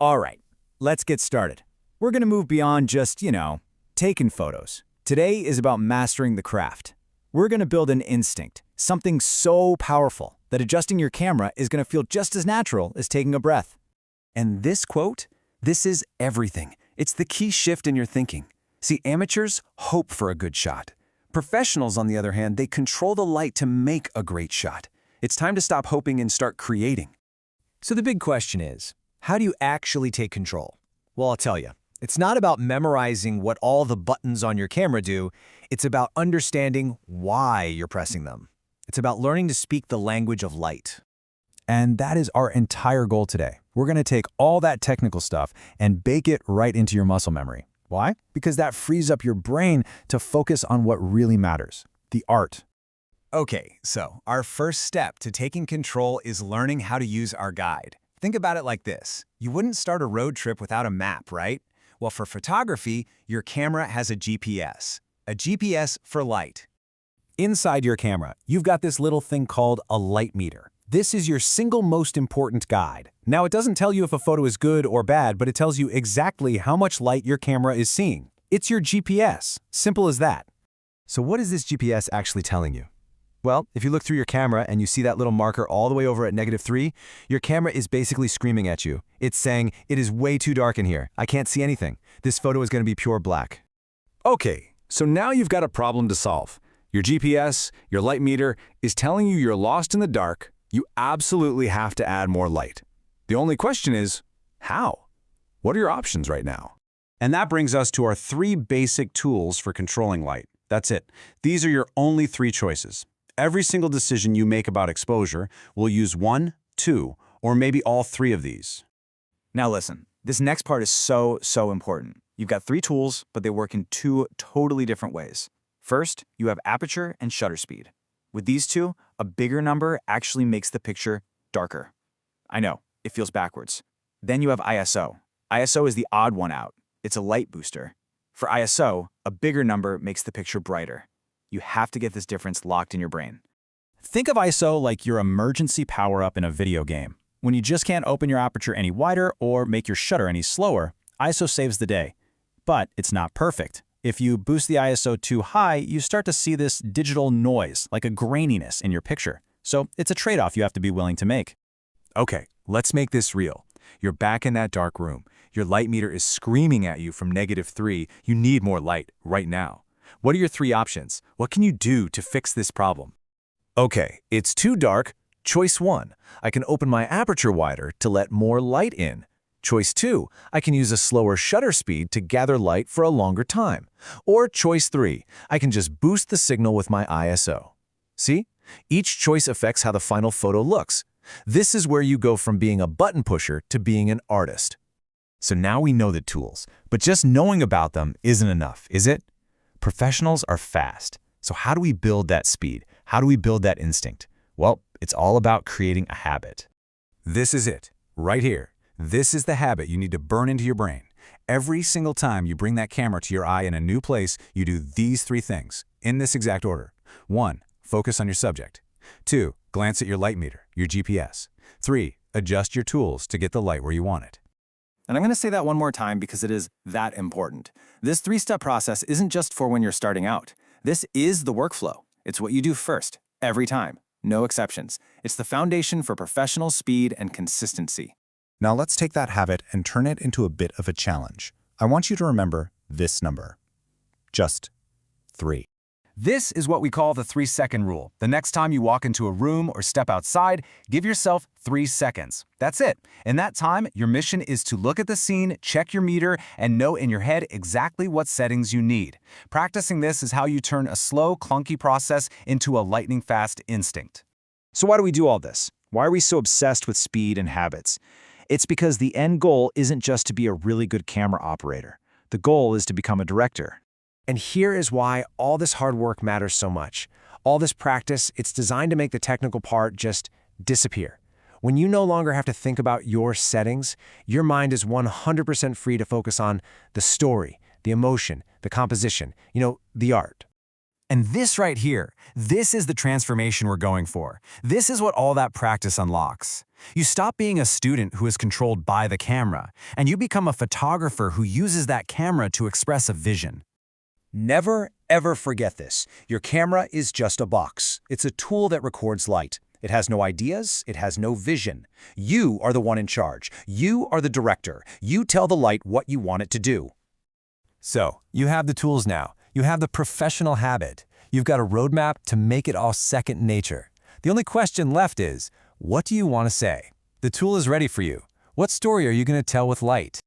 All right, let's get started. We're going to move beyond just, taking photos. Today is about mastering the craft. We're going to build an instinct, something so powerful that adjusting your camera is going to feel just as natural as taking a breath. And this quote, this is everything. It's the key shift in your thinking. See, amateurs hope for a good shot. Professionals, on the other hand, they control the light to make a great shot. It's time to stop hoping and start creating. So the big question is, how do you actually take control? Well, I'll tell you. It's not about memorizing what all the buttons on your camera do. It's about understanding why you're pressing them. It's about learning to speak the language of light. And that is our entire goal today. We're going to take all that technical stuff and bake it right into your muscle memory. Why? Because that frees up your brain to focus on what really matters, the art. Okay, so our first step to taking control is learning how to use our guide. Think about it like this. You wouldn't start a road trip without a map, right? Well, for photography, your camera has a GPS for light. Inside your camera, you've got this little thing called a light meter. This is your single most important guide. Now, it doesn't tell you if a photo is good or bad, but it tells you exactly how much light your camera is seeing. It's your GPS. Simple as that. So what is this GPS actually telling you? Well, if you look through your camera and you see that little marker all the way over at -3, your camera is basically screaming at you. It's saying, it is way too dark in here. I can't see anything. This photo is going to be pure black. Okay, so now you've got a problem to solve. Your GPS, your light meter, is telling you you're lost in the dark. You absolutely have to add more light. The only question is, how? What are your options right now? And that brings us to our 3 basic tools for controlling light. That's it. These are your only 3 choices. Every single decision you make about exposure will use 1, 2, or maybe all 3 of these. Now listen, this next part is so important. You've got 3 tools, but they work in 2 totally different ways. First, you have aperture and shutter speed. With these 2, a bigger number actually makes the picture darker. I know, it feels backwards. Then you have ISO. ISO is the odd one out. It's a light booster. For ISO, a bigger number makes the picture brighter. You have to get this difference locked in your brain. Think of ISO like your emergency power-up in a video game. When you just can't open your aperture any wider or make your shutter any slower, ISO saves the day. But it's not perfect. If you boost the ISO too high, you start to see this digital noise, like a graininess in your picture. So it's a trade-off you have to be willing to make. Okay, let's make this real. You're back in that dark room. Your light meter is screaming at you from -3. You need more light right now. What are your 3 options? What can you do to fix this problem? Okay, it's too dark. Choice 1, I can open my aperture wider to let more light in. Choice 2, I can use a slower shutter speed to gather light for a longer time. Or choice 3, I can just boost the signal with my ISO. See? Each choice affects how the final photo looks. This is where you go from being a button pusher to being an artist. So now we know the tools, but just knowing about them isn't enough, is it? Professionals are fast. So how do we build that speed? How do we build that instinct? Well, it's all about creating a habit. This is it, right here. This is the habit you need to burn into your brain. Every single time you bring that camera to your eye in a new place, you do these 3 things, in this exact order. 1, focus on your subject. 2, glance at your light meter, your GPS. 3, adjust your tools to get the light where you want it. And I'm going to say that one more time because it is that important. This 3-step process isn't just for when you're starting out. This is the workflow. It's what you do first, every time. No exceptions. It's the foundation for professional speed and consistency. Now let's take that habit and turn it into a bit of a challenge. I want you to remember this number. Just 3. This is what we call the 3-second rule. The next time you walk into a room or step outside, give yourself 3 seconds. That's it. In that time, your mission is to look at the scene, check your meter, and know in your head exactly what settings you need. Practicing this is how you turn a slow, clunky process into a lightning-fast instinct. So why do we do all this? Why are we so obsessed with speed and habits? It's because the end goal isn't just to be a really good camera operator. The goal is to become a director. And here is why all this hard work matters so much. All this practice, it's designed to make the technical part just disappear. When you no longer have to think about your settings, your mind is 100% free to focus on the story, the emotion, the composition, the art. And this right here, this is the transformation we're going for. This is what all that practice unlocks. You stop being a student who is controlled by the camera, and you become a photographer who uses that camera to express a vision. Never, ever forget this. Your camera is just a box. It's a tool that records light. It has no ideas. It has no vision. You are the one in charge. You are the director. You tell the light what you want it to do. So, you have the tools now. You have the professional habit. You've got a roadmap to make it all second nature. The only question left is, what do you want to say? The tool is ready for you. What story are you going to tell with light?